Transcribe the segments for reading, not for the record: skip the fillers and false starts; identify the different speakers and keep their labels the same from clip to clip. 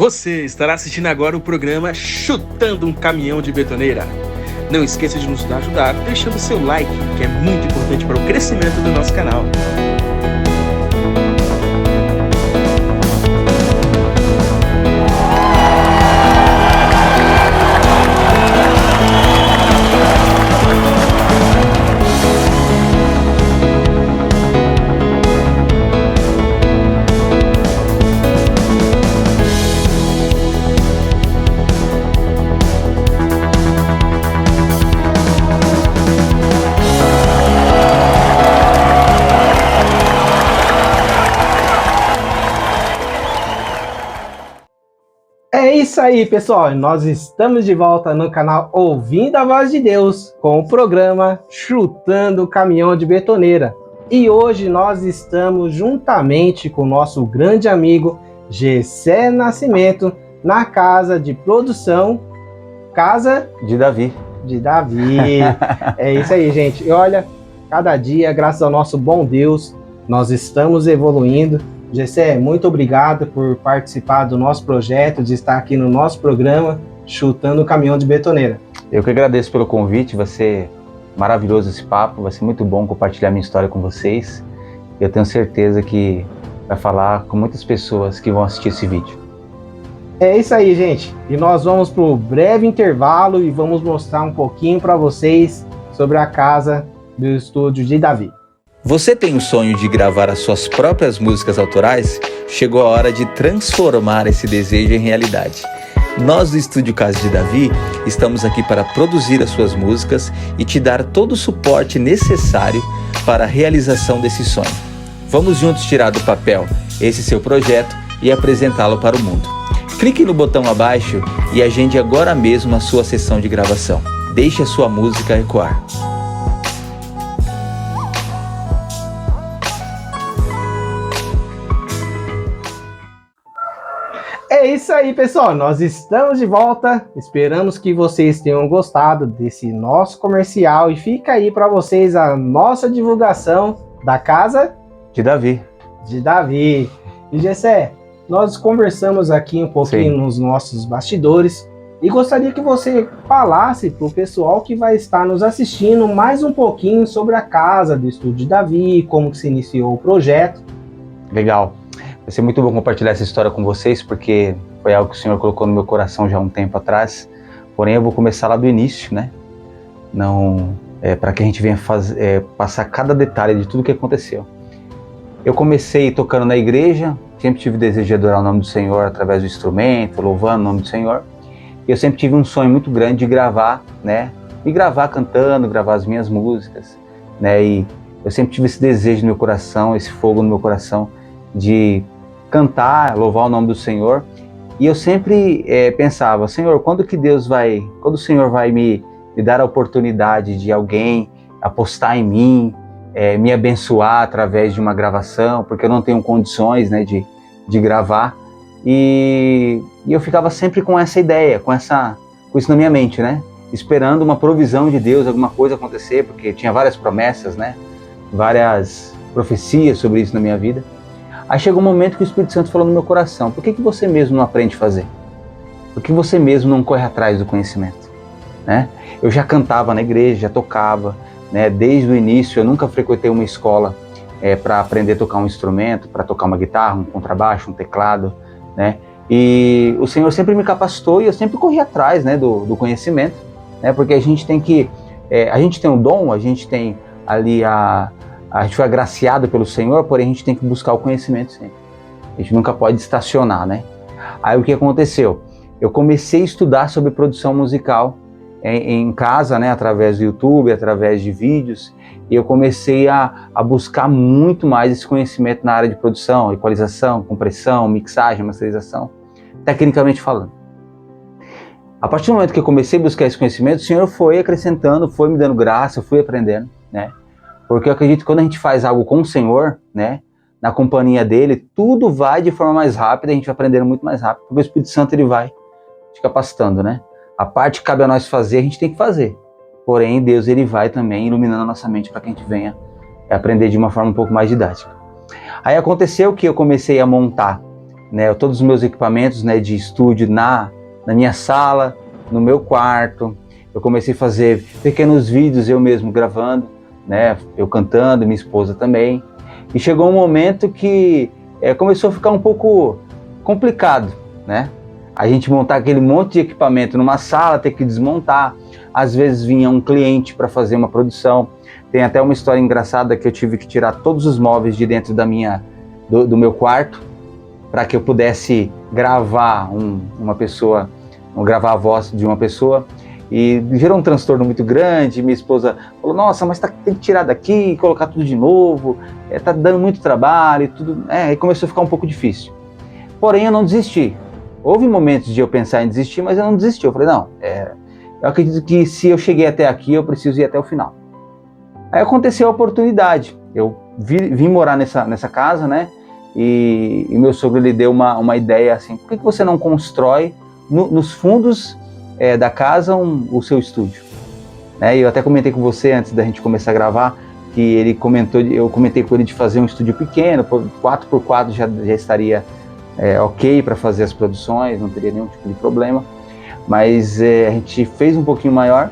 Speaker 1: Você estará assistindo agora o programa Chutando um Caminhão de Betoneira. Não esqueça de nos ajudar deixando seu like, que é muito importante para o crescimento do nosso canal.
Speaker 2: É isso aí, pessoal. Nós estamos de volta no canal Ouvindo a Voz de Deus com o programa Chutando o Caminhão de Betoneira. E hoje nós estamos juntamente com o nosso grande amigo Gessé Nascimento na casa de produção Casa
Speaker 3: de Davi.
Speaker 2: É isso aí, gente. E olha, cada dia, graças ao nosso bom Deus, nós estamos evoluindo. Gessé, muito obrigado por participar do nosso projeto, de estar aqui no nosso programa, Chutando o Caminhão de Betoneira.
Speaker 3: Eu que agradeço pelo convite, vai ser maravilhoso esse papo, vai ser muito bom compartilhar minha história com vocês. Eu tenho certeza que vai falar com muitas pessoas que vão assistir esse vídeo.
Speaker 2: É isso aí, gente. E nós vamos para um breve intervalo e vamos mostrar um pouquinho para vocês sobre a casa do estúdio de Davi.
Speaker 4: Você tem o sonho de gravar as suas próprias músicas autorais? Chegou a hora de transformar esse desejo em realidade. Nós do Estúdio Casa de Davi estamos aqui para produzir as suas músicas e te dar todo o suporte necessário para a realização desse sonho. Vamos juntos tirar do papel esse seu projeto e apresentá-lo para o mundo. Clique no botão abaixo e agende agora mesmo a sua sessão de gravação. Deixe a sua música ecoar.
Speaker 2: É isso aí, pessoal. Nós estamos de volta. Esperamos que vocês tenham gostado desse nosso comercial. E fica aí para vocês a nossa divulgação da Casa
Speaker 3: de Davi.
Speaker 2: E Gessé, nós conversamos aqui um pouquinho nos nossos bastidores. E gostaria que você falasse para o pessoal que vai estar nos assistindo mais um pouquinho sobre a casa do Estúdio de Davi, como que se iniciou o projeto.
Speaker 3: Legal. Vai ser muito bom compartilhar essa história com vocês, porque foi algo que o Senhor colocou no meu coração já há um tempo atrás. Porém, eu vou começar lá do início, né? Não, para que a gente venha passar cada detalhe de tudo que aconteceu. Eu comecei tocando na igreja, sempre tive o desejo de adorar o nome do Senhor através do instrumento, louvando o nome do Senhor. E eu sempre tive um sonho muito grande de gravar, né? E gravar cantando, gravar as minhas músicas, né? E eu sempre tive esse desejo no meu coração, esse fogo no meu coração de cantar, louvar o nome do Senhor. E eu sempre pensava, Senhor, quando o Senhor vai me dar a oportunidade de alguém apostar em mim, me abençoar através de uma gravação, porque eu não tenho condições, né, de gravar. E eu ficava sempre com essa ideia, com isso na minha mente, né, esperando uma provisão de Deus, alguma coisa acontecer, porque tinha várias promessas, né, várias profecias sobre isso na minha vida. Aí chegou um momento que o Espírito Santo falou no meu coração, por que você mesmo não aprende a fazer? Por que você mesmo não corre atrás do conhecimento? Né? Eu já cantava na igreja, já tocava, né? Desde o início eu nunca frequentei uma escola para aprender a tocar um instrumento, para tocar uma guitarra, um contrabaixo, um teclado, né? E o Senhor sempre me capacitou e eu sempre corri atrás, né, do conhecimento, né? Porque a gente tem um dom, a gente tem ali a gente foi agraciado pelo Senhor, porém a gente tem que buscar o conhecimento sempre. A gente nunca pode estacionar, né? Aí o que aconteceu? Eu comecei a estudar sobre produção musical em casa, né? Através do YouTube, através de vídeos. E eu comecei a buscar muito mais esse conhecimento na área de produção, equalização, compressão, mixagem, masterização, tecnicamente falando. A partir do momento que eu comecei a buscar esse conhecimento, o Senhor foi acrescentando, foi me dando graça, eu fui aprendendo, né? Porque eu acredito que quando a gente faz algo com o Senhor, né, na companhia dele, tudo vai de forma mais rápida, a gente vai aprendendo muito mais rápido, porque o Espírito Santo ele vai te capacitando, né? A parte que cabe a nós fazer, a gente tem que fazer. Porém, Deus ele vai também iluminando a nossa mente para que a gente venha aprender de uma forma um pouco mais didática. Aí aconteceu que eu comecei a montar né, todos os meus equipamentos, né, de estúdio na minha sala, no meu quarto. Eu comecei a fazer pequenos vídeos eu mesmo gravando, né, eu cantando, minha esposa também. E chegou um momento que começou a ficar um pouco complicado, né? A gente montar aquele monte de equipamento numa sala, ter que desmontar. Às vezes vinha um cliente para fazer uma produção. Tem até uma história engraçada que eu tive que tirar todos os móveis de dentro do meu quarto para que eu pudesse gravar uma pessoa, gravar a voz de uma pessoa. E gerou um transtorno muito grande. Minha esposa falou: nossa, mas tem que tirar daqui, colocar tudo de novo, tá dando muito trabalho e tudo. Aí começou a ficar um pouco difícil. Porém, eu não desisti. Houve momentos de eu pensar em desistir, mas eu não desisti. Eu falei: não, eu acredito que se eu cheguei até aqui, eu preciso ir até o final. Aí aconteceu a oportunidade. Eu vim morar nessa casa, né? E meu sogro, ele deu uma ideia assim: por que você não constrói nos fundos da casa o seu estúdio? E eu até comentei com você antes da gente começar a gravar, que ele comentou, eu comentei com ele de fazer um estúdio pequeno, 4x4 já estaria ok para fazer as produções, não teria nenhum tipo de problema. Mas a gente fez um pouquinho maior,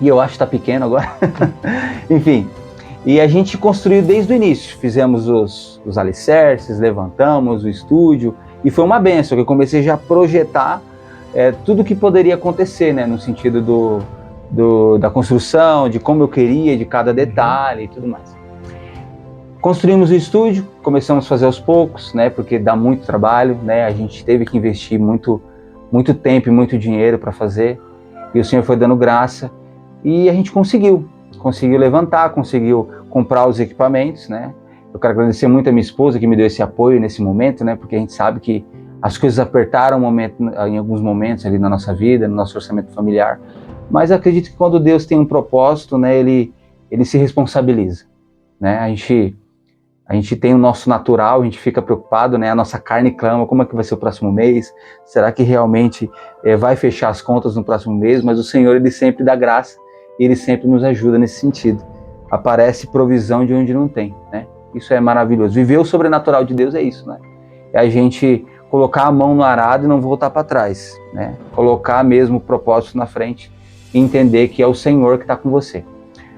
Speaker 3: e eu acho que está pequeno agora. Enfim, e a gente construiu desde o início. Fizemos os alicerces, levantamos o estúdio, e foi uma benção, que eu comecei já a projetar tudo que poderia acontecer, né, no sentido da construção, de como eu queria, de cada detalhe e tudo mais. Construímos o estúdio, começamos a fazer aos poucos, né, porque dá muito trabalho, né, a gente teve que investir muito tempo e muito dinheiro para fazer, e o Senhor foi dando graça, e a gente conseguiu levantar, conseguiu comprar os equipamentos, né. Eu quero agradecer muito a minha esposa que me deu esse apoio nesse momento, né, porque a gente sabe que as coisas apertaram em alguns momentos ali na nossa vida, no nosso orçamento familiar, mas acredito que quando Deus tem um propósito, né, ele se responsabiliza, né. A gente tem o nosso natural, a gente fica preocupado, né? A nossa carne clama: como é que vai ser o próximo mês? Será que realmente vai fechar as contas no próximo mês? Mas o Senhor, ele sempre dá graça e ele sempre nos ajuda nesse sentido. Aparece provisão de onde não tem, né? Isso é maravilhoso. Viver o sobrenatural de Deus é isso, né? É a gente colocar a mão no arado e não voltar para trás, né? Colocar mesmo o propósito na frente e entender que é o Senhor que está com você.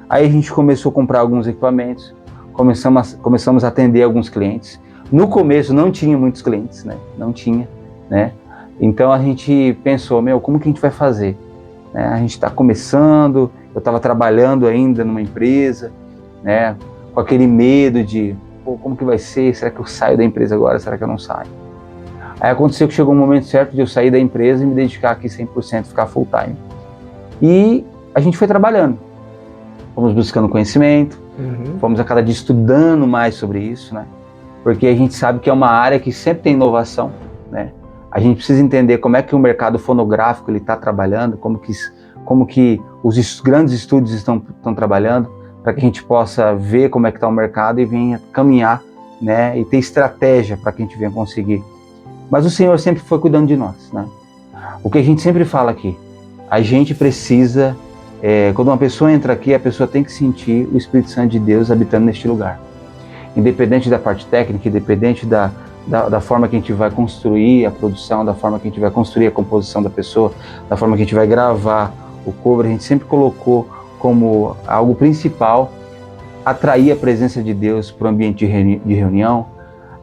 Speaker 3: Aí a gente começou a comprar alguns equipamentos, começamos a atender alguns clientes. No começo não tinha muitos clientes, né? Não tinha, né? Então a gente pensou: como que a gente vai fazer? A gente está começando, eu estava trabalhando ainda numa empresa, né? Com aquele medo de, como que vai ser? Será que eu saio da empresa agora? Será que eu não saio? Aí aconteceu que chegou um momento certo de eu sair da empresa e me dedicar aqui 100%, ficar full time. E a gente foi trabalhando. Fomos buscando conhecimento, fomos a cada dia estudando mais sobre isso, né? Porque a gente sabe que é uma área que sempre tem inovação, né? A gente precisa entender como é que o mercado fonográfico está trabalhando, como que os grandes estúdios estão trabalhando, para que a gente possa ver como é que está o mercado e venha caminhar, né? E ter estratégia para que a gente venha conseguir. Mas o Senhor sempre foi cuidando de nós, né? O que a gente sempre fala aqui: a gente precisa... quando uma pessoa entra aqui, a pessoa tem que sentir o Espírito Santo de Deus habitando neste lugar. Independente da parte técnica, independente da forma que a gente vai construir a produção, da forma que a gente vai construir a composição da pessoa, da forma que a gente vai gravar o cover, a gente sempre colocou como algo principal atrair a presença de Deus para o ambiente de reunião,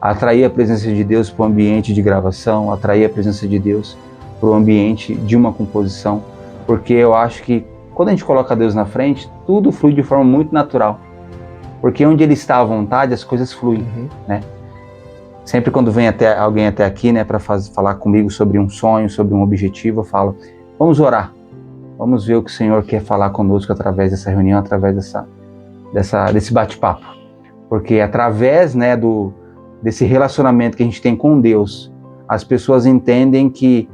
Speaker 3: atrair a presença de Deus para o ambiente de gravação, atrair a presença de Deus para o ambiente de uma composição, porque eu acho que quando a gente coloca Deus na frente, tudo flui de forma muito natural. Porque onde Ele está à vontade, as coisas fluem, né? Sempre quando vem alguém até aqui, né, para falar comigo sobre um sonho, sobre um objetivo, eu falo: vamos orar. Vamos ver o que o Senhor quer falar conosco através dessa reunião, através desse bate-papo. Porque através, né, desse relacionamento que a gente tem com Deus, as pessoas entendem que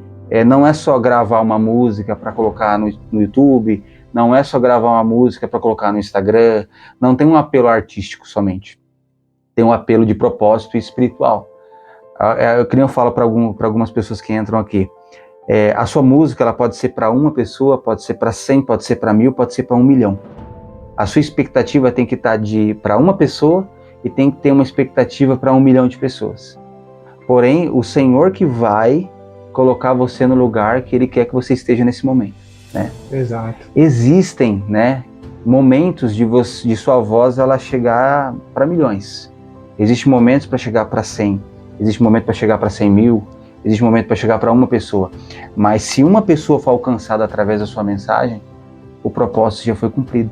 Speaker 3: não é só gravar uma música para colocar no YouTube, não é só gravar uma música para colocar no Instagram, não tem um apelo artístico somente, tem um apelo de propósito espiritual. Eu falo para algumas pessoas que entram aqui, a sua música ela pode ser para uma pessoa, pode ser para 100, pode ser para 1000, pode ser para 1 milhão. A sua expectativa tem que estar para uma pessoa e tem que ter uma expectativa para 1 milhão de pessoas. Porém, o Senhor que vai colocar você no lugar que Ele quer que você esteja nesse momento, né?
Speaker 2: Exato.
Speaker 3: Existem, né, momentos de sua voz ela chegar para milhões. Existem momentos para chegar para 100. Existe momento para chegar para 100 mil. Existe momento para chegar para uma pessoa. Mas se uma pessoa for alcançada através da sua mensagem, o propósito já foi cumprido.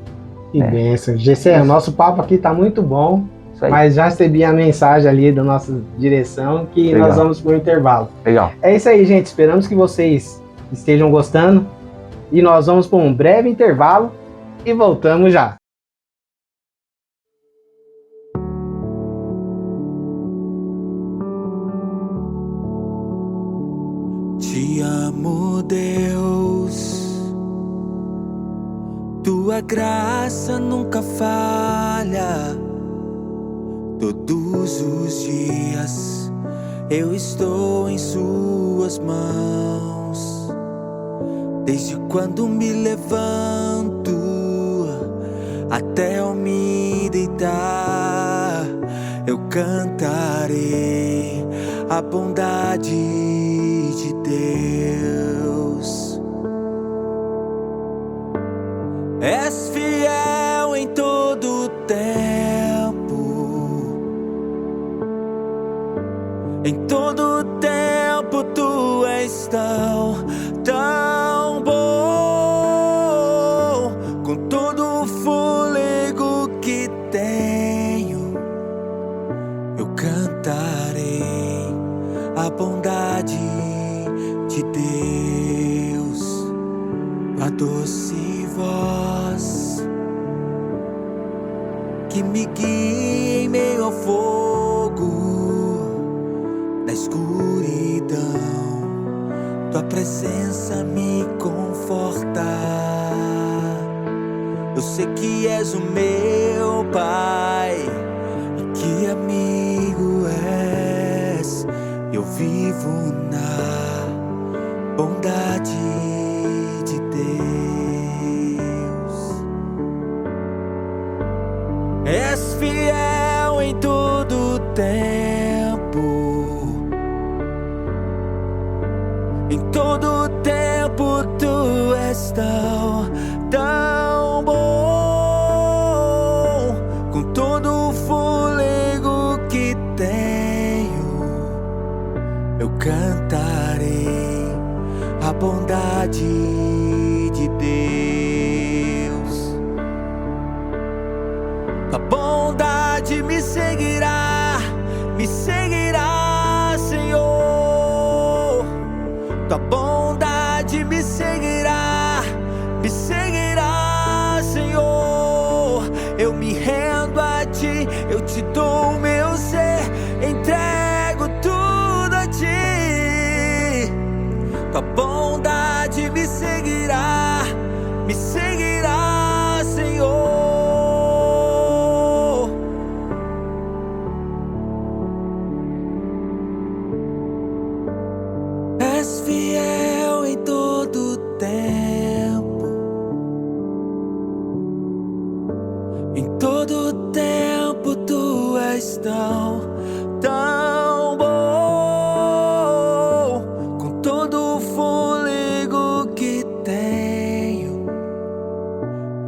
Speaker 2: Que bênção. Gessé, o nosso papo aqui tá muito bom, mas já recebi a mensagem ali da nossa direção que nós vamos para o intervalo.
Speaker 3: Legal.
Speaker 2: É isso aí, gente. Esperamos que vocês estejam gostando e nós vamos para um breve intervalo e voltamos já.
Speaker 5: Te amo, Deus, tua graça nunca falha. Todos os dias eu estou em suas mãos. Desde quando me levanto até eu me deitar, eu cantarei a bondade de Deus. És fiel em todo tempo, em todo tempo tu és tão bom. Com todo o fôlego que tenho, eu cantarei a bondade de Deus. A doce voz que me guia em meio ao fogo, na escuridão, tua presença me conforta. Eu sei que és o meu Pai, e que amigo és. Eu vivo na bondade de Deus. És fiel em todo tempo, em todo tempo tu és tão bom. Com todo o fôlego que tenho, eu cantarei a bondade de Deus. A bondade me seguirá, Senhor. Tua bondade me seguirá, Senhor. Eu me rendo a ti, eu te dou o meu ser, entrego tudo a ti. Tua bondade me seguirá, Senhor. És fiel em todo tempo, em todo tempo tu és tão bom. Com todo o fôlego que tenho,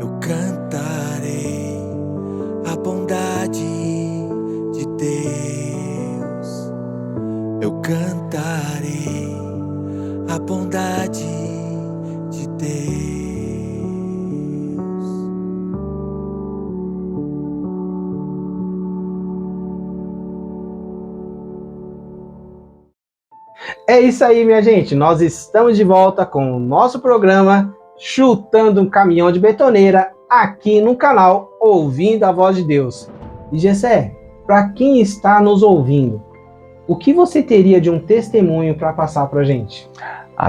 Speaker 5: eu cantarei a bondade de Deus. Eu cantarei a bondade de Deus.
Speaker 2: É isso aí, minha gente. Nós estamos de volta com o nosso programa Chutando um Caminhão de Betoneira aqui no canal Ouvindo a Voz de Deus. E Gessé, para quem está nos ouvindo, o que você teria de um testemunho para passar para a gente?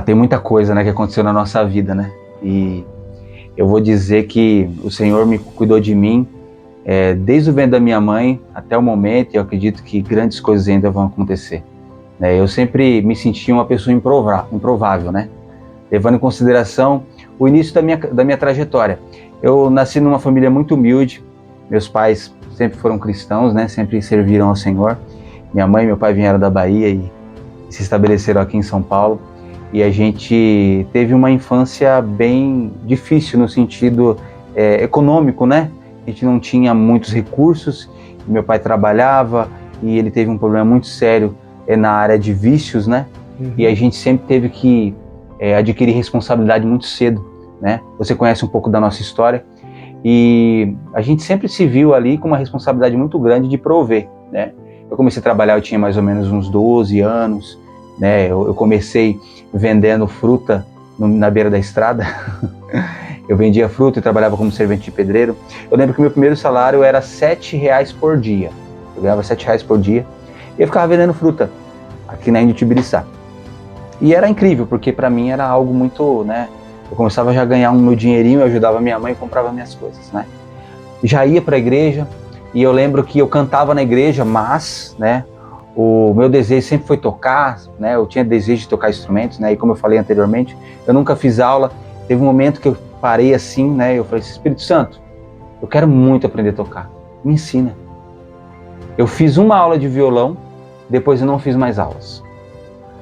Speaker 3: Tem muita coisa, né, que aconteceu na nossa vida, né? E eu vou dizer que o Senhor me cuidou de mim desde o ventre da minha mãe até o momento, e eu acredito que grandes coisas ainda vão acontecer. Eu sempre me senti uma pessoa improvável, né? Levando em consideração o início da minha trajetória. Eu nasci numa família muito humilde, meus pais sempre foram cristãos, né? Sempre serviram ao Senhor. Minha mãe e meu pai vieram da Bahia e se estabeleceram aqui em São Paulo. E a gente teve uma infância bem difícil no sentido econômico, né? A gente não tinha muitos recursos, meu pai trabalhava e ele teve um problema muito sério na área de vícios, né? E a gente sempre teve que adquirir responsabilidade muito cedo, né? Você conhece um pouco da nossa história e a gente sempre se viu ali com uma responsabilidade muito grande de prover, né? Eu comecei a trabalhar, eu tinha mais ou menos uns 12 anos, né? Eu comecei vendendo fruta na beira da estrada. Eu vendia fruta e trabalhava como servente de pedreiro. Eu lembro que o meu primeiro salário era R$7 por dia. Eu ganhava R$7 por dia e eu ficava vendendo fruta aqui na Índio Tibiriçá. E era incrível, porque para mim era algo muito, né? Eu começava já a ganhar um meu dinheirinho, eu ajudava minha mãe e comprava minhas coisas, né? Já ia para a igreja e eu lembro que eu cantava na igreja, mas, né? O meu desejo sempre foi tocar, né? Eu tinha desejo de tocar instrumentos, né? E como eu falei anteriormente, eu nunca fiz aula. Teve um momento que eu parei assim, né? Eu falei, Espírito Santo, eu quero muito aprender a tocar. Me ensina. Eu fiz uma aula de violão, depois eu não fiz mais aulas.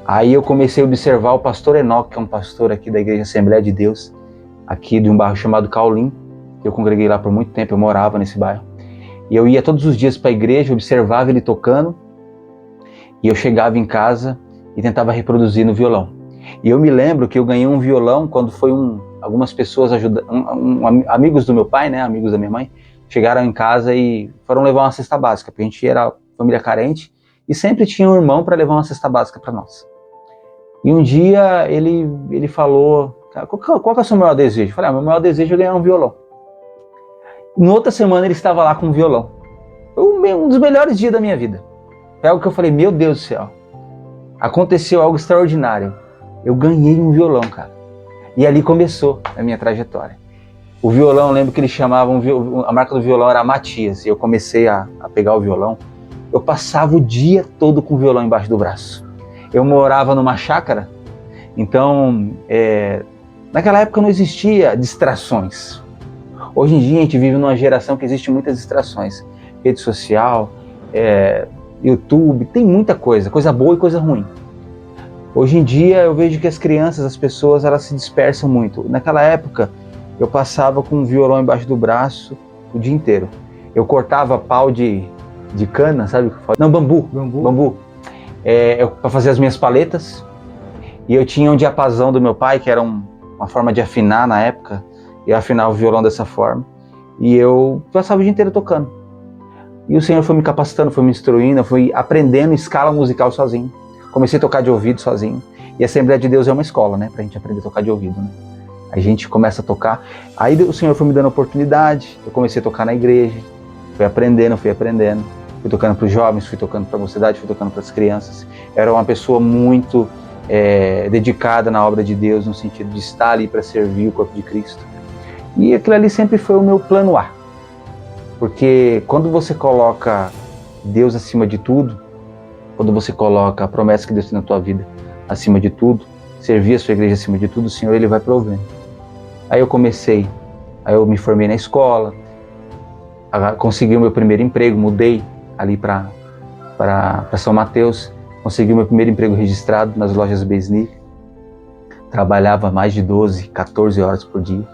Speaker 3: Aí eu comecei a observar o pastor Enoque, que é um pastor aqui da Igreja Assembleia de Deus, aqui de um bairro chamado Caulim, que eu congreguei lá por muito tempo, eu morava nesse bairro. E eu ia todos os dias para a igreja, observava ele tocando, e eu chegava em casa e tentava reproduzir no violão. E eu me lembro que eu ganhei um violão quando foi algumas pessoas amigos do meu pai, né, amigos da minha mãe, chegaram em casa e foram levar uma cesta básica, porque a gente era família carente e sempre tinha um irmão para levar uma cesta básica para nós. E um dia ele falou, qual que é o seu maior desejo? Eu falei, meu maior desejo é ganhar um violão. Na outra semana ele estava lá com um violão. Foi um dos melhores dias da minha vida. Foi algo que eu falei, meu Deus do céu, aconteceu algo extraordinário. Eu ganhei um violão, cara. E ali começou a minha trajetória. O violão, eu lembro que eles chamavam, a marca do violão era Matias. E eu comecei a pegar o violão. Eu passava o dia todo com o violão embaixo do braço. Eu morava numa chácara, então, naquela época não existia distrações. Hoje em dia a gente vive numa geração que existe muitas distrações. Rede social, YouTube, tem muita coisa boa e coisa ruim. Hoje em dia eu vejo que as crianças, as pessoas, elas se dispersam muito. Naquela época eu passava com um violão embaixo do braço o dia inteiro. Eu cortava pau de cana, sabe? Não, bambu. Para fazer as minhas paletas. E eu tinha um diapasão do meu pai, que era uma forma de afinar na época. E eu afinava o violão dessa forma. E eu passava o dia inteiro tocando. E o Senhor foi me capacitando, foi me instruindo, eu fui aprendendo escala musical sozinho. Comecei a tocar de ouvido sozinho. E a Assembleia de Deus é uma escola, né? Pra gente aprender a tocar de ouvido, né? A gente começa a tocar. Aí o Senhor foi me dando oportunidade. Eu comecei a tocar na igreja. Fui aprendendo. Fui tocando para os jovens, fui tocando para a mocidade, fui tocando para as crianças. Era uma pessoa muito dedicada na obra de Deus, no sentido de estar ali para servir o corpo de Cristo. E aquilo ali sempre foi o meu plano A. Porque quando você coloca Deus acima de tudo, quando você coloca a promessa que Deus tem na tua vida acima de tudo, servir a sua igreja acima de tudo, o Senhor ele vai provendo. Aí eu me formei na escola, consegui o meu primeiro emprego, mudei ali para São Mateus, consegui o meu primeiro emprego registrado nas lojas Besni, trabalhava mais de 12, 14 horas por dia,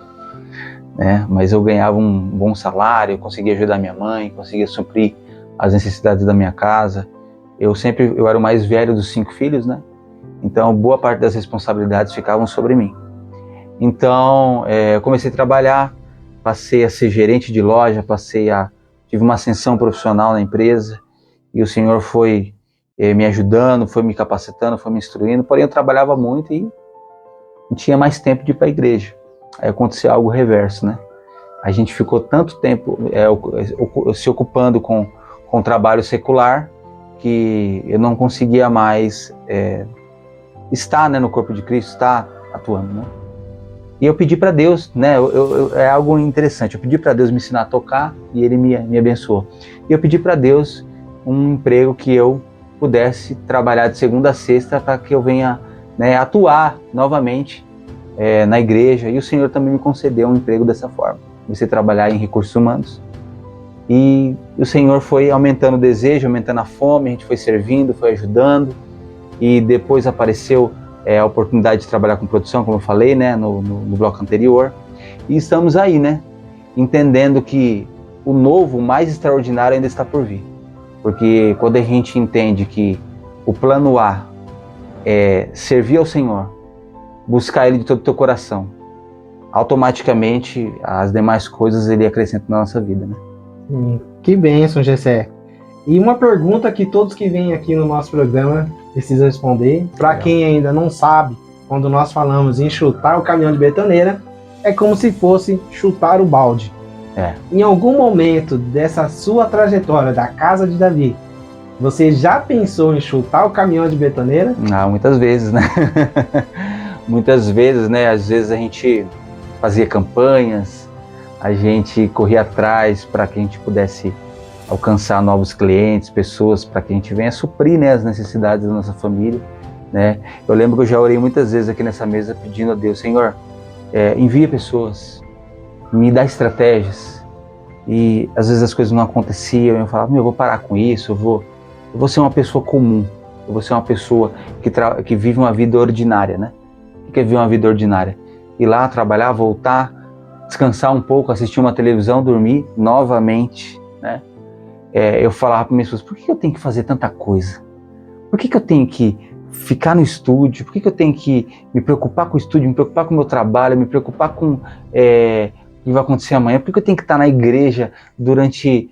Speaker 3: né? Mas eu ganhava um bom salário, eu conseguia ajudar minha mãe, conseguia suprir as necessidades da minha casa. Eu era o mais velho dos 5 filhos, né? Então boa parte das responsabilidades ficavam sobre mim. Então eu comecei a trabalhar, passei a ser gerente de loja, tive uma ascensão profissional na empresa e o Senhor foi me ajudando, foi me capacitando, foi me instruindo, porém eu trabalhava muito e não tinha mais tempo de ir para a igreja. Aí aconteceu algo reverso, né? A gente ficou tanto tempo se ocupando com o trabalho secular que eu não conseguia mais estar, né, no corpo de Cristo, estar atuando, né? E eu pedi para Deus, né? É algo interessante. Eu pedi para Deus me ensinar a tocar e Ele me abençoou. E eu pedi para Deus um emprego que eu pudesse trabalhar de segunda a sexta para que eu venha, né, atuar novamente na igreja. E o Senhor também me concedeu um emprego dessa forma. Comecei a trabalhar em recursos humanos. E o Senhor foi aumentando o desejo, aumentando a fome, a gente foi servindo, foi ajudando. E depois apareceu a oportunidade de trabalhar com produção, como eu falei, né, no bloco anterior. E estamos aí, né, entendendo que o novo, o mais extraordinário ainda está por vir. Porque quando a gente entende que o plano A é servir ao Senhor, buscar Ele de todo o teu coração, automaticamente as demais coisas Ele acrescenta na nossa vida, né?
Speaker 2: Que bênção, Gessé. E uma pergunta que todos que vêm aqui no nosso programa precisam responder. Para quem ainda não sabe, quando nós falamos em chutar o caminhão de betoneira, é como se fosse chutar o balde. Em algum momento dessa sua trajetória da casa de Davi, você já pensou em chutar o caminhão de betoneira?
Speaker 3: Muitas vezes, né? Muitas vezes, né? Às vezes a gente fazia campanhas, a gente corria atrás para que a gente pudesse alcançar novos clientes, pessoas, para que a gente venha suprir, né, as necessidades da nossa família, né? Eu lembro que eu já orei muitas vezes aqui nessa mesa pedindo a Deus, Senhor, envia pessoas, me dá estratégias. E às vezes as coisas não aconteciam, eu falava, eu vou parar com isso, eu vou ser uma pessoa comum, eu vou ser uma pessoa que vive uma vida ordinária, né? O que é viver uma vida ordinária? Ir lá, trabalhar, voltar, descansar um pouco, assistir uma televisão, dormir novamente, né? Eu falava para minhas pessoas, por que eu tenho que fazer tanta coisa? Por que eu tenho que ficar no estúdio? Por que eu tenho que me preocupar com o estúdio, me preocupar com o meu trabalho, me preocupar com o que vai acontecer amanhã? Por que eu tenho que estar na igreja durante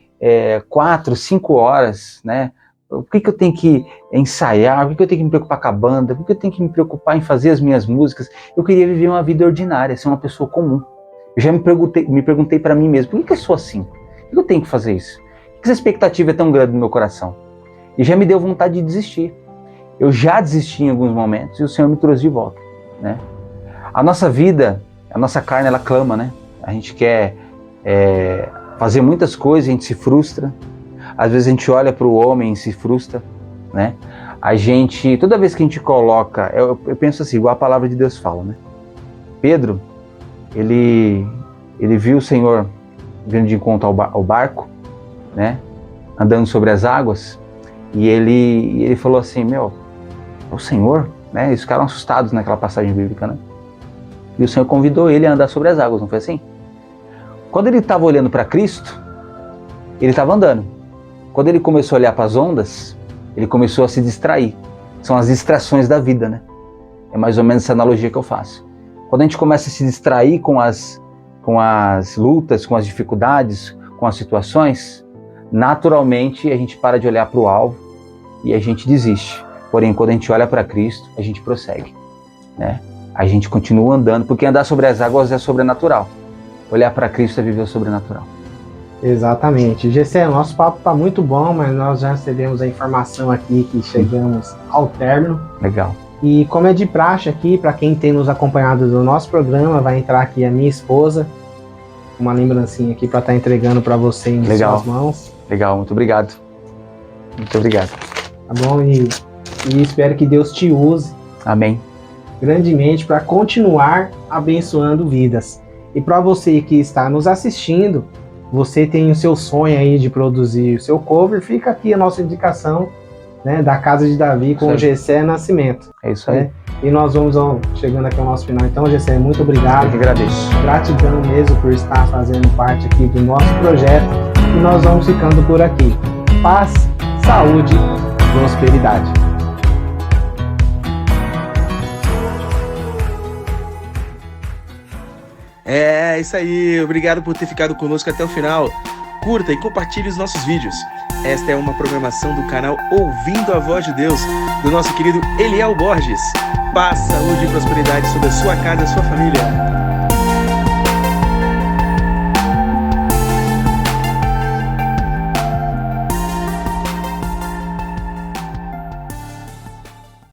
Speaker 3: 4, 5 horas, né? Por que eu tenho que ensaiar? Por que eu tenho que me preocupar com a banda? Por que eu tenho que me preocupar em fazer as minhas músicas? Eu queria viver uma vida ordinária, ser uma pessoa comum. Eu já me perguntei para mim mesmo, por que eu sou assim? Por que eu tenho que fazer isso? Por que essa expectativa é tão grande no meu coração? E já me deu vontade de desistir. Eu já desisti em alguns momentos e o Senhor me trouxe de volta, né? A nossa vida, a nossa carne, ela clama, né? A gente quer fazer muitas coisas, a gente se frustra. Às vezes a gente olha para o homem e se frustra, né? Toda vez que a gente coloca, eu penso assim, igual a palavra de Deus fala, né? Pedro, ele viu o Senhor vindo de encontro ao barco, né? Andando sobre as águas, e ele falou assim, o Senhor, né? Eles ficaram assustados naquela passagem bíblica, né? E o Senhor convidou ele a andar sobre as águas, não foi assim? Quando ele estava olhando para Cristo, ele estava andando. Quando ele começou a olhar para as ondas, ele começou a se distrair. São as distrações da vida, né? É mais ou menos essa analogia que eu faço. Quando a gente começa a se distrair com as lutas, com as dificuldades, com as situações, naturalmente a gente para de olhar para o alvo e a gente desiste. Porém, quando a gente olha para Cristo, a gente prossegue, né? A gente continua andando, porque andar sobre as águas é sobrenatural. Olhar para Cristo é viver o sobrenatural.
Speaker 2: Exatamente. Gessé, nosso papo está muito bom, mas nós já recebemos a informação aqui que chegamos ao término.
Speaker 3: Legal.
Speaker 2: E como é de praxe aqui, para quem tem nos acompanhado do nosso programa, vai entrar aqui a minha esposa, uma lembrancinha aqui para estar entregando para você em suas mãos.
Speaker 3: Legal, muito obrigado. Muito obrigado.
Speaker 2: Tá bom? E espero que Deus te use.
Speaker 3: Amém.
Speaker 2: Grandemente para continuar abençoando vidas. E para você que está nos assistindo, você tem o seu sonho aí de produzir o seu cover, fica aqui a nossa indicação, né, da Casa de Davi com o Gessé Nascimento.
Speaker 3: É isso aí.
Speaker 2: Né? E nós vamos chegando aqui ao nosso final. Então, Gessé, muito obrigado.
Speaker 3: Eu que agradeço.
Speaker 2: Gratidão mesmo por estar fazendo parte aqui do nosso projeto. E nós vamos ficando por aqui. Paz, saúde, prosperidade.
Speaker 1: É isso aí, obrigado por ter ficado conosco até o final. Curta e compartilhe os nossos vídeos. Esta é uma programação do canal Ouvindo a Voz de Deus, do nosso querido Eliel Borges. Paz, saúde e prosperidade sobre a sua casa e a sua família.